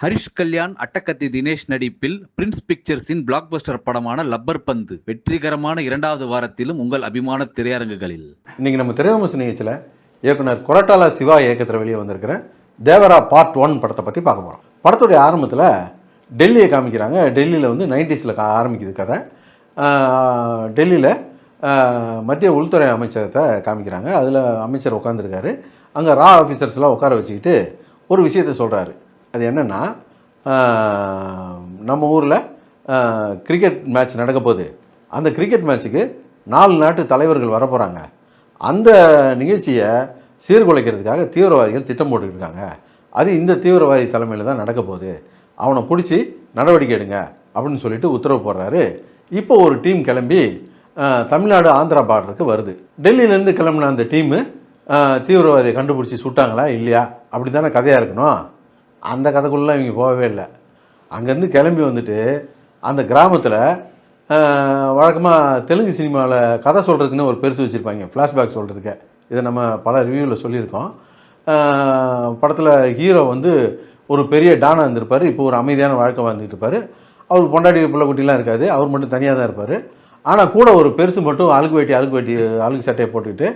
ஹரிஷ் கல்யாண், அட்டகத்தி தினேஷ் நடிப்பில் Prince பிக்சர்ஸின் blockbuster படமான rubber பந்து வெற்றிகரமான 2வது வாரத்திலும் உங்கள் அபிமான திரையரங்குகளில். இன்னைக்கு நம்ம திரைவிமர்சன நிகழ்ச்சியில் இயக்குனர் கொரட்டாலா சிவா இயக்கத்தில் வெளியே வந்திருக்கிற தேவரா பார்ட் 1 படத்தை பற்றி பார்க்க போகிறோம். படத்துடைய ஆரம்பத்தில் டெல்லியை காமிக்கிறாங்க. டெல்லியில் வந்து 90s ஆரம்பிக்குது கதை. டெல்லியில் மத்திய உள்துறை அமைச்சகத்தை காமிக்கிறாங்க. அதில் அமைச்சர் உட்காந்துருக்காரு. அங்கே ரா ஆஃபீஸர்ஸ்லாம் உட்கார வச்சுக்கிட்டு ஒரு விஷயத்தை சொல்கிறாரு. அது என்னென்னா, நம்ம ஊரில் கிரிக்கெட் மேட்ச் நடக்க போகுது. அந்த கிரிக்கெட் மேட்ச்சுக்கு 4 நாட்டு தலைவர்கள் வர போகிறாங்க. அந்த நிகழ்ச்சியை சீர்குலைக்கிறதுக்காக தீவிரவாதிகள் திட்டம் போட்டுக்கிட்டு இருக்காங்க. அது இந்த தீவிரவாதி தலைமையில் தான் நடக்க போகுது. அவனை பிடிச்சி நடவடிக்கை எடுங்க அப்படின்னு சொல்லிட்டு உத்தரவு போடுறாரு. இப்போ ஒரு டீம் கிளம்பி தமிழ்நாடு ஆந்திரா பார்டருக்கு வருது. டெல்லியிலேருந்து கிளம்புன அந்த டீமு தீவிரவாதியை கண்டுபிடிச்சி சுட்டாங்களா இல்லையா அப்படி தானே கதையாக இருக்கணும். அந்த கதைக்குள்ளே இவங்க போகவே இல்லை. அங்கேருந்து கிளம்பி வந்துட்டு அந்த கிராமத்தில் வழக்கமாக தெலுங்கு சினிமாவில் கதை சொல்கிறதுக்குன்னு ஒரு பெருசு வச்சுருப்பாங்க, ஃப்ளாஷ்பேக் சொல்கிறதுக்கு. இதை நம்ம பல ரிவ்யூவில் சொல்லியிருக்கோம். படத்தில் ஹீரோ வந்து ஒரு பெரிய டானாக இருந்திருப்பார். இப்போ ஒரு அமைதியான வாழ்க்கை வாழ்ந்துட்டு இருப்பார். அவருக்கு பொண்டாட்டி பிள்ளை குட்டிலாம் இருக்காது. அவர் மட்டும் தனியாக தான் இருப்பார். ஆனால் கூட ஒரு பெருசு மட்டும் அழுக்கு சட்டையை போட்டுக்கிட்டு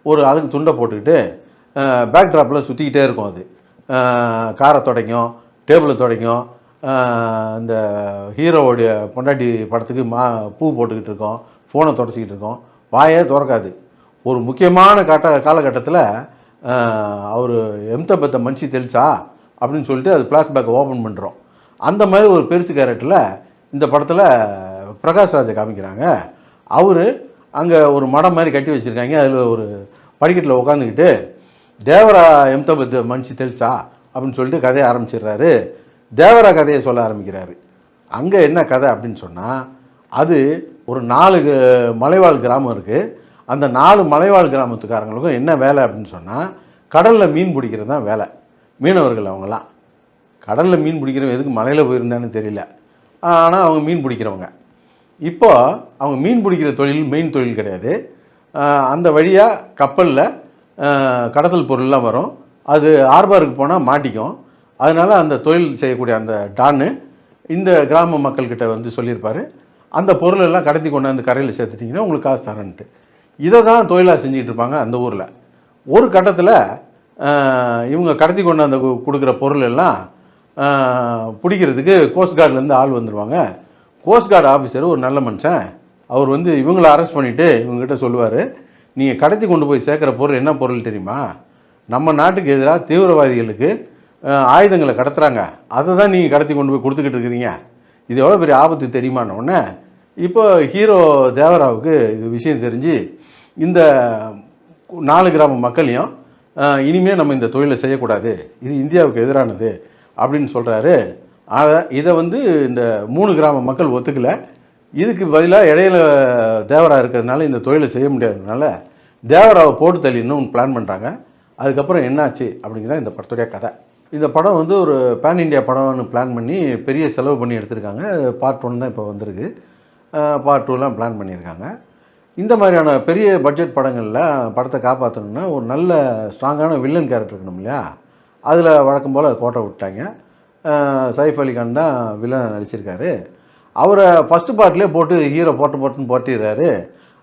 ஒரு அழுக்கு துண்டை போட்டுக்கிட்டு பேக் ட்ராப்பில் சுற்றிக்கிட்டே இருக்கும். அது காரை துடைக்கும், டேபிளை துடைக்கும். இந்த ஹீரோவுடைய பொண்டாட்டி படத்துக்கு பூ போட்டுக்கிட்டு இருக்கோம், ஃபோனை தொடச்சிக்கிட்டு இருக்கோம், வாயே திறக்காது. ஒரு முக்கியமான காலகட்டத்தில் அவர் எம்தபத்த மனுஷி தெளிச்சா அப்படின்னு சொல்லிட்டு அது ஃப்ளாஷ்பேக்கை ஓப்பன் பண்ணுறோம். அந்த மாதிரி ஒரு பெருசு கேரக்டரில் இந்த படத்தில் பிரகாஷ் ராஜை காமிக்கிறாங்க. அவர் அங்கே ஒரு மடம் மாதிரி கட்டி வச்சுருக்காங்க. அதில் ஒரு படிக்கட்டில் உட்காந்துக்கிட்டு தேவரா எம்தபத்த மனுஷி தெளிச்சா அப்படின்னு சொல்லிட்டு கதையை ஆரம்பிச்சிடுறாரு. தேவரா கதையை சொல்ல ஆரம்பிக்கிறாரு. அங்கே என்ன கதை அப்படின்னு சொன்னால், அது ஒரு 4 மலைவாழ் கிராமம் இருக்குது. அந்த 4 மலைவாழ் கிராமத்துக்காரங்களுக்கும் என்ன வேலை அப்படின்னு சொன்னால், கடலில் மீன் பிடிக்கிறது தான் வேலை. மீனவர்கள் அவங்களாம் கடலில் மீன் பிடிக்கிறவங்க எதுக்கு மலையில் போயிருந்தான்னு தெரியல. ஆனால் அவங்க மீன் பிடிக்கிறவங்க. இப்போ அவங்க மீன் பிடிக்கிற தொழில் மெயின் தொழில் கிடையாது. அந்த வழியாக கப்பலில் கடத்தல் பொருள்லாம் வரும். அது ஆர்பாருக்கு போனால் மாட்டிக்கும். அதனால் அந்த தொழில் செய்யக்கூடிய அந்த டான்னு இந்த கிராம மக்கள்கிட்ட வந்து சொல்லியிருப்பார், அந்த பொருளெல்லாம் கடத்தி கொண்டாந்து கரையில் சேர்த்துட்டிங்கன்னா உங்களுக்கு காசு தரேன்ட்டு. இதை தான் தொழிலாக செஞ்சுக்கிட்டு இருப்பாங்க அந்த ஊரில். ஒரு கட்டத்தில் இவங்க கடத்தி கொண்டாந்து கொடுக்குற பொருள் எல்லாம் பிடிக்கிறதுக்கு கோஸ்ட் கார்ட்லேருந்து ஆள் வந்துடுவாங்க. கோஸ்ட் கார்டு ஆஃபீஸர் ஒரு நல்ல மனுஷன். அவர் வந்து இவங்களை அரெஸ்ட் பண்ணிவிட்டு இவங்ககிட்ட சொல்லுவார், நீங்கள் கடத்தி கொண்டு போய் சேர்க்குற பொருள் என்ன பொருள் தெரியுமா? நம்ம நாட்டுக்கு எதிராக தீவிரவாதிகளுக்கு ஆயுதங்களை கடத்துகிறாங்க, அதை தான் நீங்கள் கடத்தி கொண்டு போய் கொடுத்துக்கிட்டு இருக்கிறீங்க. இது எவ்வளோ பெரிய ஆபத்து தெரியுமானோடனே இப்போ ஹீரோ தேவராவுக்கு இது விஷயம் தெரிஞ்சு இந்த 4 கிராம மக்களையும் இனிமேல் நம்ம இந்த தொழிலை செய்யக்கூடாது, இது இந்தியாவுக்கு எதிரானது அப்படின்னு சொல்கிறாரு. இதை வந்து இந்த 3 கிராம மக்கள் ஒத்துக்கலை. இதுக்கு பதிலாக இடையில தேவரா இருக்கிறதுனால இந்த தொழிலை செய்ய முடியாததுனால தேவராவை போட்டு தள்ளின்னு பிளான் பண்ணுறாங்க. அதுக்கப்புறம் என்னாச்சு அப்படிங்கிறத இந்த படத்துடைய கதை. இந்த படம் வந்து ஒரு பேன் இண்டியா படம்னு பிளான் பண்ணி பெரிய செலவு பண்ணி எடுத்திருக்காங்க. பார்ட் 1 தான் இப்போ வந்திருக்கு. பார்ட் 2லாம் பிளான் பண்ணியிருக்காங்க. இந்த மாதிரியான பெரிய பட்ஜெட் படங்களில் படத்தை காப்பாற்றணுன்னா ஒரு நல்ல ஸ்ட்ராங்கான வில்லன் கேரக்டர் இருக்கணும் இல்லையா? அதில் வழக்கம் போல் கோட்டை விட்டாங்க. சைஃப் அலி கான் தான் வில்லனை நடிச்சிருக்காரு. அவரை ஃபஸ்ட்டு பார்ட்லேயே போட்டு ஹீரோ போட்டுன்னு போட்டிடுறாரு.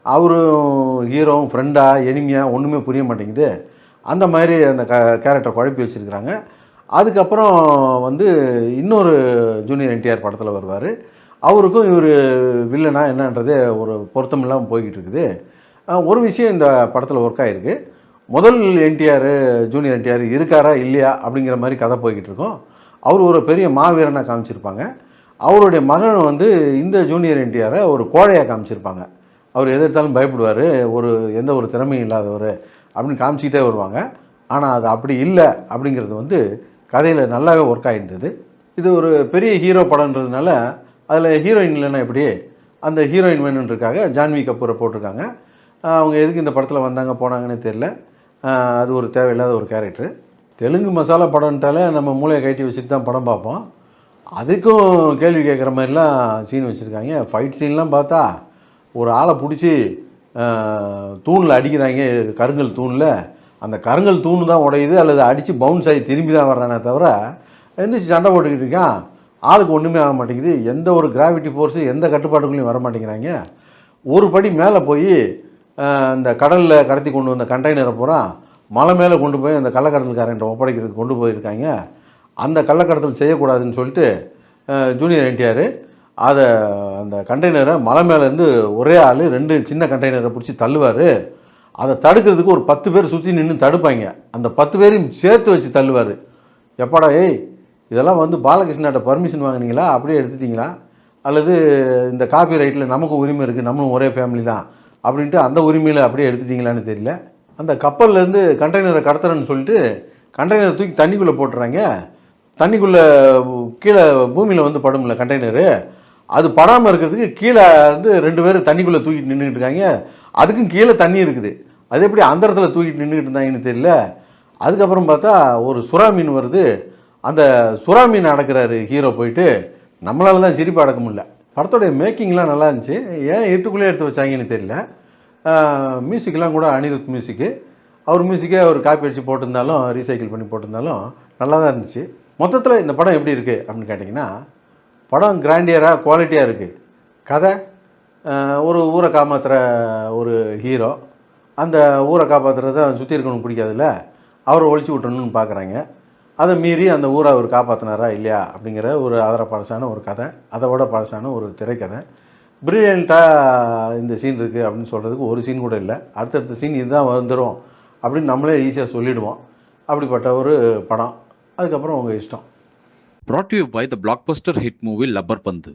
அவரும் ஹீரோவும் ஃப்ரெண்டாக எனிமையாக ஒன்றுமே புரிய மாட்டேங்குது. அந்த மாதிரி அந்த கேரக்டரை குழப்பி வச்சுருக்கிறாங்க. அதுக்கப்புறம் வந்து இன்னொரு ஜூனியர் என்டிஆர் படத்தில் வருவார். அவருக்கும் இவர் வில்லனா என்னன்றதே ஒரு பொருத்தம் இல்லாமல் போய்கிட்டு இருக்குது. ஒரு விஷயம் இந்த படத்தில் ஒர்க் ஆகிருக்கு. முதல் என்டிஆர் ஜூனியர் என்டிஆர் இருக்காரா இல்லையா அப்படிங்கிற மாதிரி கதை போய்கிட்டு இருக்கோம். அவர் ஒரு பெரிய மாவீரனாக காமிச்சிருப்பாங்க. அவருடைய மகன் வந்து இந்த ஜூனியர் என்டிஆரை ஒரு கோழையாக காமிச்சிருப்பாங்க. அவர் எதிர்த்தாலும் பயப்படுவார், எந்த ஒரு திறமையும் இல்லாதவர் அப்படின்னு காமிச்சிக்கிட்டே வருவாங்க. ஆனால் அது அப்படி இல்லை அப்படிங்கிறது வந்து கதையில் நல்லாவே ஒர்க் ஆகிருந்தது. இது ஒரு பெரிய ஹீரோ படம்ன்றதுனால அதில் ஹீரோயின் இல்லைன்னா எப்படி, அந்த ஹீரோயின் வேணுன்றதுக்காக ஜான்வி கபூரை போட்டிருக்காங்க. அவங்க எதுக்கு இந்த படத்தில் வந்தாங்க போனாங்கன்னே தெரியல. அது ஒரு தேவையில்லாத ஒரு கேரக்டர். தெலுங்கு மசாலா படம்ன்றாலே நம்ம மூளையை கட்டி வச்சுட்டு தான் படம் பார்ப்போம். அதுக்கும் கேள்வி கேட்குற மாதிரிலாம் சீன் வச்சுருக்காங்க. ஃபைட் சீன்லாம் பார்த்தா ஒரு ஆளை பிடிச்சி தூணில் அடிக்கிறாங்க, கருங்கல் தூணில். அந்த கருங்கல் தூணு தான் உடையுது அல்லது அடித்து பவுன்ஸ் ஆகி திரும்பி தான் வர்றானே தவிர எந்திரிச்சு சண்டை போட்டுக்கிட்டு இருக்கான். ஆளுக்கு ஒன்றுமே ஆக மாட்டேங்குது. எந்த ஒரு கிராவிட்டி ஃபோர்ஸு எந்த கட்டுப்பாடுகளையும் வர மாட்டேங்கிறாங்க. ஒரு படி மேலே போய் இந்த கடலில் கடத்தி கொண்டு வந்த கண்டெய்னரை பூரா மலை மேலே கொண்டு போய் அந்த கள்ளக்கடத்தல்காரன்ட்ட ஒப்படைக்கிறதுக்கு கொண்டு போயிருக்காங்க. அந்த கள்ளக்கடத்தல் செய்யக்கூடாதுன்னு சொல்லிட்டு ஜூனியர் என்டிஆர் அதை அந்த கண்டெய்னரை மலை மேலேருந்து ஒரே ஆள் 2 சின்ன கண்டெய்னரை பிடிச்சி தள்ளுவார். அதை தடுக்கிறதுக்கு ஒரு 10 பேர் சுற்றி நின்று தடுப்பாங்க. அந்த 10 பேரையும் சேர்த்து வச்சு தள்ளுவார். எப்பாடா ஏய் இதெல்லாம் வந்து பாலகிருஷ்ணாட்ட பர்மிஷன் வாங்கினீங்களா, அப்படியே எடுத்துட்டிங்களா, அல்லது இந்த காப்பி ரைட்டில் நமக்கு உரிமை இருக்குது, நம்மளும் ஒரே ஃபேமிலி தான் அப்படின்ட்டு அந்த உரிமையில் அப்படியே எடுத்துட்டிங்களான்னு தெரியல. அந்த கப்பல்லேருந்து கண்டெய்னரை கடத்துறேன்னு சொல்லிட்டு கண்டெய்னரை தூக்கி தண்ணிக்குள்ளே போட்டுறாங்க. தண்ணிக்குள்ளே கீழே பூமியில் வந்து படும்ல கண்டெய்னரு, அது படாமல் இருக்கிறதுக்கு கீழே வந்து 2 பேர் தண்ணிக்குள்ளே தூக்கிட்டு நின்றுக்கிட்டு இருக்காங்க. அதுக்கும் கீழே தண்ணி இருக்குது. அது எப்படி அந்த இடத்துல தூக்கிட்டு நின்றுக்கிட்டு இருந்தாங்கன்னு தெரியல. அதுக்கப்புறம் பார்த்தா ஒரு சுறா மீன் வருது. அந்த சுறா மீன் அடக்கிறாரு ஹீரோ போயிட்டு. நம்மளால தான் சிரிப்பு அடக்க முடியல. படத்தோடைய மேக்கிங்லாம் நல்லா இருந்துச்சு. ஏன் இருட்டுக்குள்ளே எடுத்து வச்சாங்கன்னு தெரியல. மியூசிக்லாம் கூட அனிருத் மியூசிக்கு. அவர் மியூசிக்கே அவர் காப்பி அடித்து போட்டிருந்தாலும் ரீசைக்கிள் பண்ணி போட்டிருந்தாலும் நல்லா தான் இருந்துச்சு. மொத்தத்தில் இந்த படம் எப்படி இருக்குது அப்படின்னு கேட்டிங்கன்னா, படம் கிராண்டியராக குவாலிட்டியாக இருக்குது. கதை ஒரு ஊரை காப்பாற்றுற ஒரு ஹீரோ, அந்த ஊரை காப்பாற்றுறத சுற்றி இருக்கணும் பிடிக்காதுல்ல, அவரை ஒழிச்சு விட்டணும்னு பார்க்குறாங்க. அதை மீறி அந்த ஊரை அவர் காப்பாற்றினாரா இல்லையா அப்படிங்கிற ஒரு அதர பழசான ஒரு கதை, அதை விட பழசான ஒரு திரைக்கதை. பிரில்லியண்ட்டாக இந்த சீன் இருக்குது அப்படின்னு சொல்கிறதுக்கு ஒரு சீன் கூட இல்லை. அடுத்தடுத்த சீன் இதுதான் வந்துடும் அப்படின்னு நம்மளே ஈஸியாக சொல்லிவிடுவோம். அப்படிப்பட்ட ஒரு படம். அதுக்கப்புறம் உங்கள் இஷ்டம். brought to you by the blockbuster hit movie rubber பந்து.